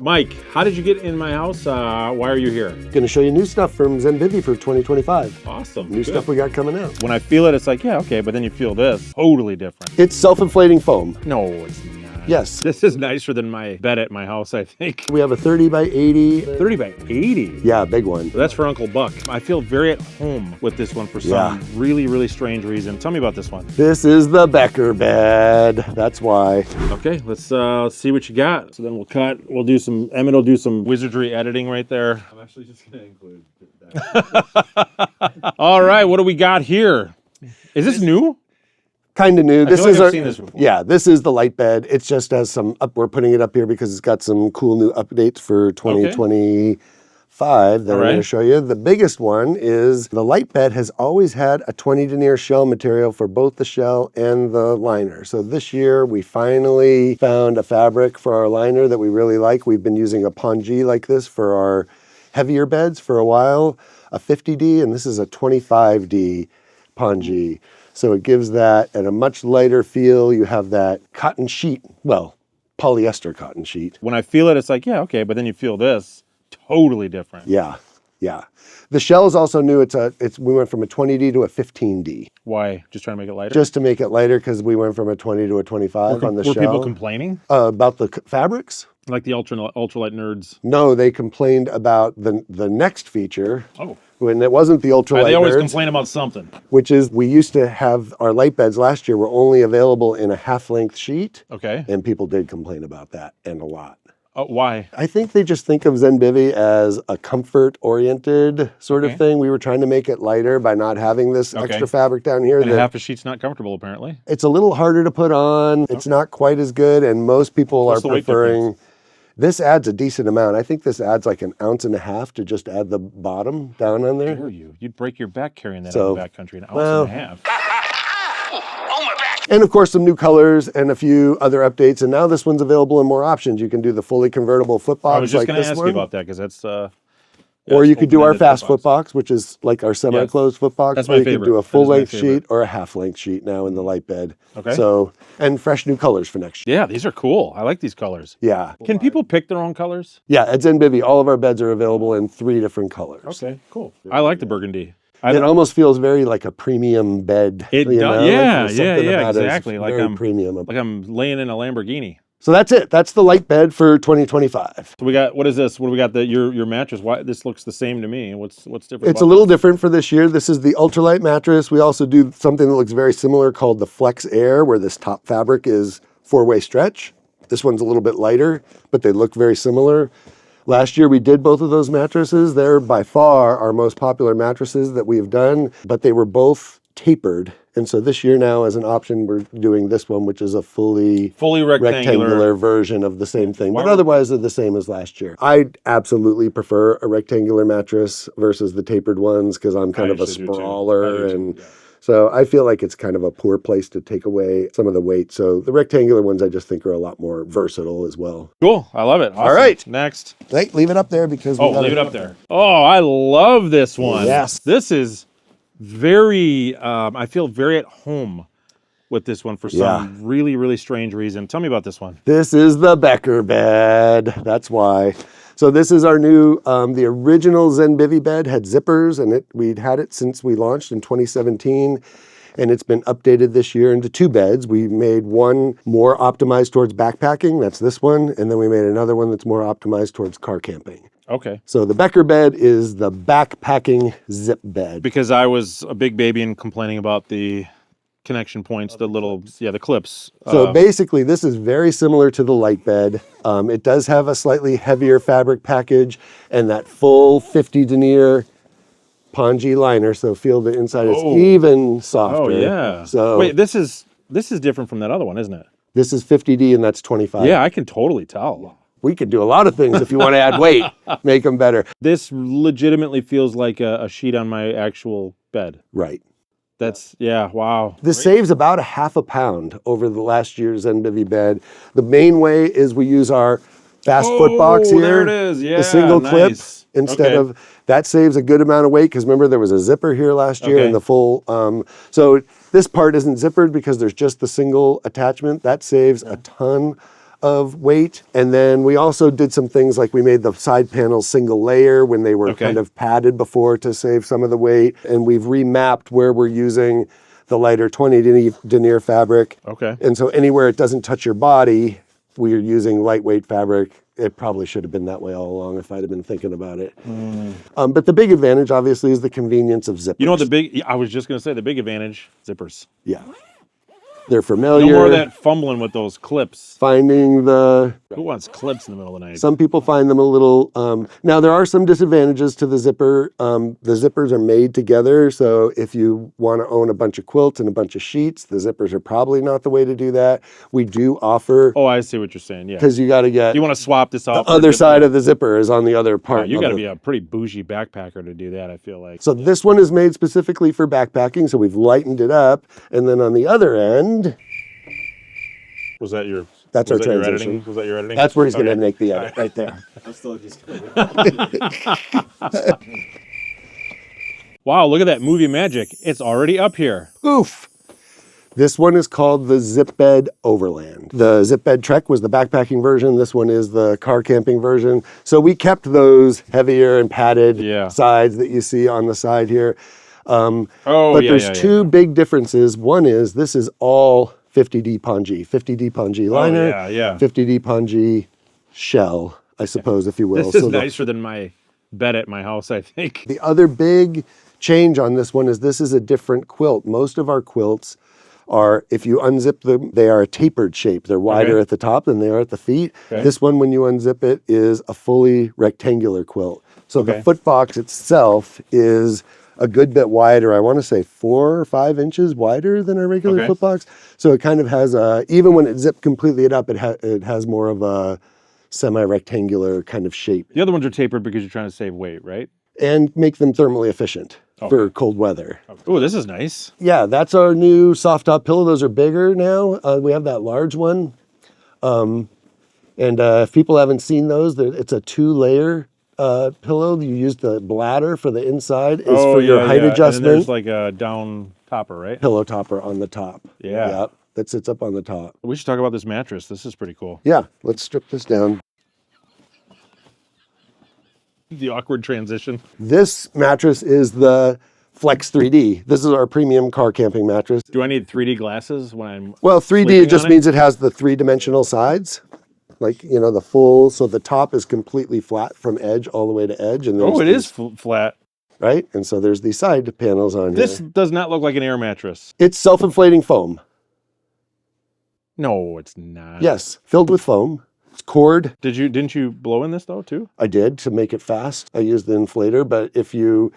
Mike, how did you get in my house? Why are you here? Going to show you new stuff from Zenbivy for 2025. Awesome. New stuff we got coming out. When I feel it, it's like, yeah, okay, but then you feel this. Totally different. It's self-inflating foam. No, it's not. Yes. This is nicer than my bed at my house, I think. We have a 30 by 80. 30 by 80? Yeah, big one. That's for Uncle Buck. I feel very at home with this one for some really, really strange reason. Tell me about this one. This is the Becker bed. That's why. Okay, let's see what you got. So then we'll cut. We'll do some, Emmett will do some wizardry editing right there. I'm actually just going to include that. All right, what do we got here? Is this new? Kind of new. This is I've seen this before. Yeah, this is the light bed. It just has some we're putting it up here because it's got some cool new updates for 2025 that I'm going to show you. The biggest one is the light bed has always had a 20 denier shell material for both the shell and the liner. So this year we finally found a fabric for our liner that we really like. We've been using a pongee like this for our heavier beds for a while, a 50D, and this is a 25D pongee. So it gives that at a much lighter feel. You have that cotton sheet, well, polyester cotton sheet. When I feel it, it's like, yeah, okay, but then you feel this. Totally different. Yeah, yeah. The shell is also new. We went from a 20D to a 15D. Why? Just trying to make it lighter? Just to make it lighter because we went from a 20 to a 25 on the shell. Were people complaining? About the fabrics? Like the ultralight nerds? No, they complained about the next feature. Oh. When it wasn't the ultralight They always nerds, complain about something. Which is we used to have our light beds last year were only available in a half-length sheet. Okay. And people did complain about that, and a lot. Why? I think they just think of Zenbivy as a comfort-oriented sort of thing. We were trying to make it lighter by not having this extra fabric down here. And half a sheet's not comfortable, apparently. It's a little harder to put on. It's not quite as good, and most people are preferring... This adds a decent amount. I think this adds like 1.5 ounces to just add the bottom down on there. Dare you? You'd break your back carrying that out of the backcountry, 1.5 ounces. And of course, some new colors and a few other updates. And now this one's available in more options. You can do the fully convertible foot box. I was just going to ask you about that because that's. Or you could do our fast foot box, which is like our semi-closed foot box. That's my favorite. You could do a full-length sheet or a half-length sheet now in the light bed. Okay. So, and fresh new colors for next year. Yeah, these are cool. I like these colors. Yeah. Can people pick their own colors? Yeah, at Zenbivy, all of our beds are available in 3 different colors. Okay, cool. I like the burgundy. It almost feels very like a premium bed. It does. Yeah, exactly. Like I'm premium. Like I'm laying in a Lamborghini. So that's it. That's the light bed for 2025. So we got, what is this? What do we got? Your mattress. Why this looks the same to me? What's different? It's a little different for this year. This is the Ultralight mattress. We also do something that looks very similar called the Flex Air, where this top fabric is 4-way stretch. This one's a little bit lighter, but they look very similar. Last year we did both of those mattresses. They're by far our most popular mattresses that we've done, but they were both tapered. And so this year now, as an option, we're doing this one, which is a fully rectangular version of the same thing. But otherwise, they're the same as last year. I absolutely prefer a rectangular mattress versus the tapered ones because I'm kind of a sprawler. And so I feel like it's kind of a poor place to take away some of the weight. So the rectangular ones I just think are a lot more versatile as well. Cool. I love it. Awesome. All right. Next. Hey, leave it up there because leave it up there. Oh, I love this one. Yes. This is very, I feel very at home with this one for some really, really strange reason. Tell me about this one. This is the Becker bed. That's why. So this is our new, the original Zenbivy bed had zippers, and we'd had it since we launched in 2017. And it's been updated this year into 2 beds. We made one more optimized towards backpacking. That's this one. And then we made another one that's more optimized towards car camping. Okay. So the Becker bed is the backpacking zip bed. Because I was a big baby and complaining about the connection points, the clips. So basically this is very similar to the light bed. It does have a slightly heavier fabric package and that full 50 denier pongee liner. So feel the inside is even softer. Oh yeah. So wait, this is different from that other one, isn't it? This is 50D and that's 25. Yeah, I can totally tell. We could do a lot of things if you want to add weight, make them better. This legitimately feels like a sheet on my actual bed. Right. That's, wow. This saves about 1/2 pound over the last year's Zenbivy bed. The main way is we use our fast foot box here. There it is. Yeah, the single clip instead of, that saves a good amount of weight because remember there was a zipper here last year and the full, so this part isn't zippered because there's just the single attachment. That saves a ton of weight. And then we also did some things like we made the side panels single layer when they were kind of padded before to save some of the weight. And we've remapped where we're using the lighter 20 denier fabric. Okay. And so anywhere it doesn't touch your body, we're using lightweight fabric. It probably should have been that way all along if I'd have been thinking about it. But the big advantage, obviously, is the convenience of zippers. You know what I was just going to say, the big advantage, zippers. Yeah. They're familiar. No more of that fumbling with those clips. Finding the... Who wants clips in the middle of the night? Some people find them a little... now, there are some disadvantages to the zipper. The zippers are made together, so if you want to own a bunch of quilts and a bunch of sheets, the zippers are probably not the way to do that. We do offer... Oh, I see what you're saying, yeah. Because you got to get... You want to swap this out. The other side of the zipper is on the other part. You got to be a pretty bougie backpacker to do that, I feel like. So this one is made specifically for backpacking, so we've lightened it up. And then on the other end... Was that your... That's our transition. Was that your editing? That's where he's going to make the edit, right there. I'm still just Wow, look at that movie magic. It's already up here. Oof. This one is called the Zipbed Overland. The Zipbed Trek was the backpacking version. This one is the car camping version. So we kept those heavier and padded sides that you see on the side here. But there's two big differences. One is this is all 50D pongee, 50D pongee liner, 50D pongee shell, I suppose, if you will. This is nicer than my bed at my house, I think. The other big change on this one is this is a different quilt. Most of our quilts are, if you unzip them, they are a tapered shape. They're wider at the top than they are at the feet. This one, when you unzip it, is a fully rectangular quilt. So the foot box itself is a good bit wider. I want to say 4 or 5 inches wider than a regular foot box. So it kind of has a, even when it's zipped completely up, it has more of a semi-rectangular kind of shape. The other ones are tapered because you're trying to save weight, right? And make them thermally efficient for cold weather. Oh, this is nice. Yeah, that's our new soft top pillow. Those are bigger now. We have that large one. And if people haven't seen those, it's a 2-layer pillow. You use the bladder for the inside is for your height adjustment. And there's like a down topper, right? Pillow topper on the top. Yeah. Yep, that sits up on the top. We should talk about this mattress. This is pretty cool. Yeah, let's strip this down. The awkward transition. This mattress is the Flex 3D. This is our premium car camping mattress. Do I need 3D glasses when I'm Well, 3D just means it has the 3-dimensional sides. Like, you know, the full, so the top is completely flat from edge all the way to edge. And it is flat. Right? And so there's these side panels on This here. does not look like an air mattress. It's self-inflating foam. No, it's not. Yes, filled with foam. It's cord. Didn't you blow in this though too? I did to make it fast. I used the inflator, but if you,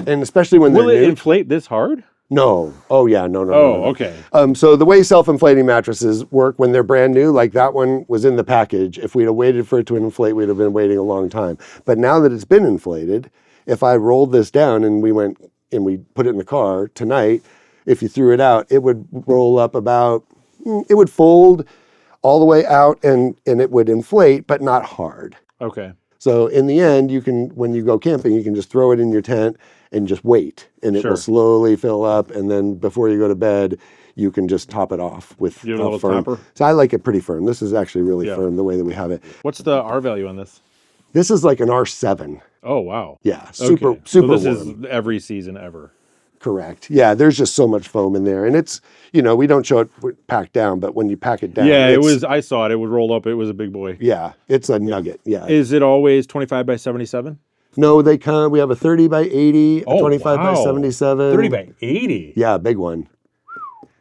and especially when they're Will it new, inflate this hard? No. Oh yeah, no. Okay. So the way self-inflating mattresses work when they're brand new, like that one was in the package. If we'd have waited for it to inflate, we'd have been waiting a long time. But now that it's been inflated, if I rolled this down and we put it in the car tonight, if you threw it out, it would roll up it would fold all the way out and it would inflate, but not hard. Okay. So in the end, when you go camping, you can just throw it in your tent and just wait, and it will slowly fill up. And then before you go to bed, you can just top it off with a little firm. topper? So I like it pretty firm. This is actually really firm the way that we have it. What's the R value on this? This is like an R7. Oh wow. Yeah, super Okay. So this warm. is every season ever. Correct. Yeah, there's just so much foam in there, and it's we don't show it packed down, but when you pack it down, I saw it. It would roll up. It was a big boy. Yeah, it's a nugget. Yeah. Is it always 25 by 77? No, we have a 30 by 80, a 25 by 77. 30 by 80? Yeah, big one.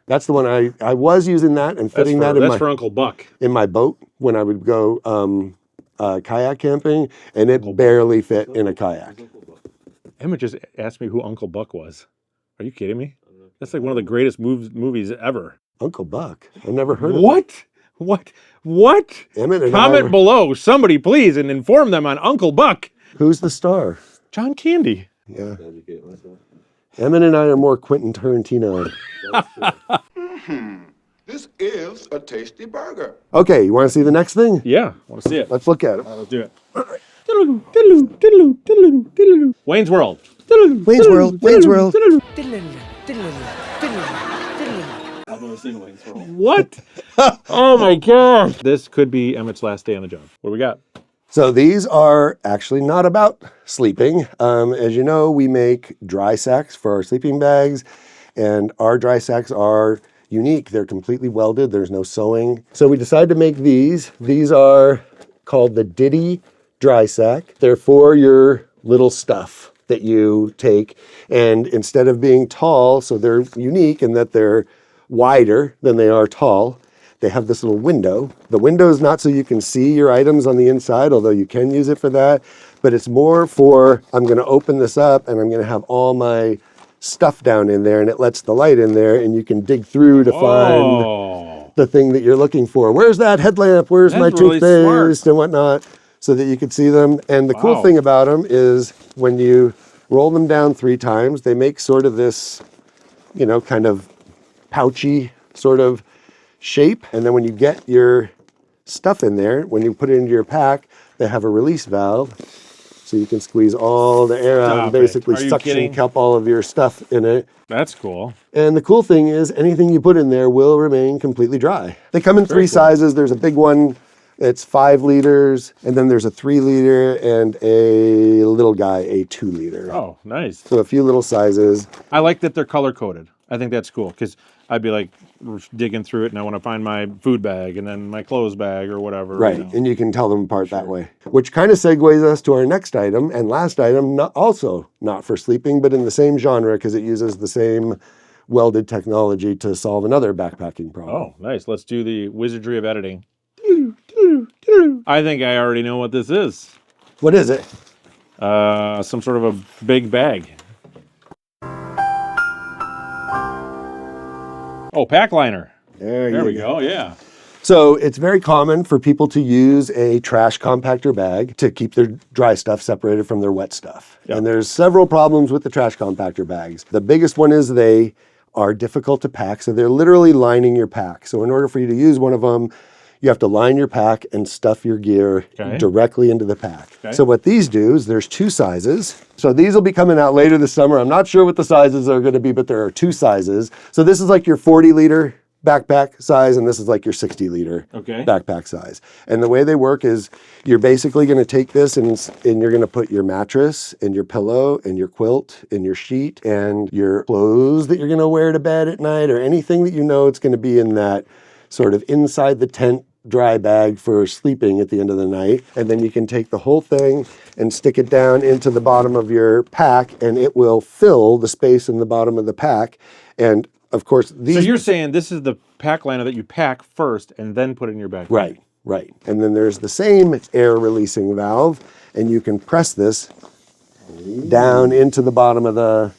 That's the one I was using that and fitting that's for Uncle Buck. In my boat when I would go kayak camping, and it barely fit in a kayak. Emma just asked me who Uncle Buck was. Are you kidding me? That's like one of the greatest movies ever. Uncle Buck? I've never heard of What? What? Emmett and Comment below, somebody please, and inform them on Uncle Buck. Who's the star? John Candy. Yeah. Emmett and I are more Quentin Tarantino. This is a tasty burger. Okay, you want to see the next thing? Yeah, I want to see it. Let's look at it. Let's do it. Wayne's World. Wayne's World. Wayne's World. a single lane swirl. What? Oh my gosh. This could be Emmett's last day on the job. What do we got? So these are actually not about sleeping. As you know, we make dry sacks for our sleeping bags, and our dry sacks are unique. They're completely welded. There's no sewing. So we decided to make these. These are called the Diddy dry sack. They're for your little stuff that you take. And instead of being tall, so they're unique in that they're wider than they are tall. They have this little window. The window is not so you can see your items on the inside, although you can use it for that. But it's more for, I'm going to open this up and I'm going to have all my stuff down in there, and it lets the light in there, and you can dig through to find the thing that you're looking for. Where's that headlamp? Where's my really toothpaste and whatnot, so that you can see them. And the cool thing about them is when you roll them down 3 times, they make sort of this, you know, kind of pouchy sort of shape. And then when you get your stuff in there, when you put it into your pack, they have a release valve. So you can squeeze all the air out and basically suction cup all of your stuff in it. That's cool. And the cool thing is anything you put in there will remain completely dry. They come in 3 sizes. There's a big one. It's 5 liters. And then there's a 3 liter and a little guy, a 2 liter. Oh, nice. So a few little sizes. I like that they're color coded. I think that's cool because I'd be like digging through it and I want to find my food bag and then my clothes bag or whatever. Right, you know. And you can tell them apart that way. Which kind of segues us to our next item and last item, also not for sleeping, but in the same genre because it uses the same welded technology to solve another backpacking problem. Oh, nice. Let's do the wizardry of editing. I think I already know what this is. What is it? Some sort of a big bag. Oh, pack liner. There we go. Yeah. So it's very common for people to use a trash compactor bag to keep their dry stuff separated from their wet stuff. Yep. And there's several problems with the trash compactor bags. The biggest one is they are difficult to pack. So they're literally lining your pack. So in order for you to use one of them, you have to line your pack and stuff your gear directly into the pack. Okay. So what these do is there's 2 sizes. So these will be coming out later this summer. I'm not sure what the sizes are going to be, but there are 2 sizes. So this is like your 40-liter backpack size, and this is like your 60-liter backpack size. And the way they work is you're basically going to take this and you're going to put your mattress and your pillow and your quilt and your sheet and your clothes that you're going to wear to bed at night or anything that you know it's going to be in that sort of inside the tent dry bag for sleeping at the end of the night. And then you can take the whole thing and stick it down into the bottom of your pack and it will fill the space in the bottom of the pack. And of course, these... So you're saying this is the pack liner that you pack first and then put in your backpack. Right, right. And then there's the same air releasing valve and you can press this down into the bottom of the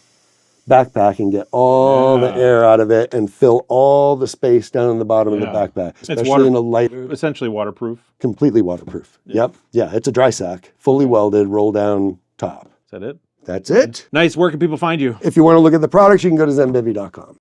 backpack and get all the air out of it and fill all the space down in the bottom of the backpack, especially in a lighter... Essentially waterproof. Completely waterproof. Yep. Yeah, it's a dry sack, fully welded, roll down top. Is that it? That's it. Nice. Where can people find you? If you want to look at the products, you can go to Zenbivy.com.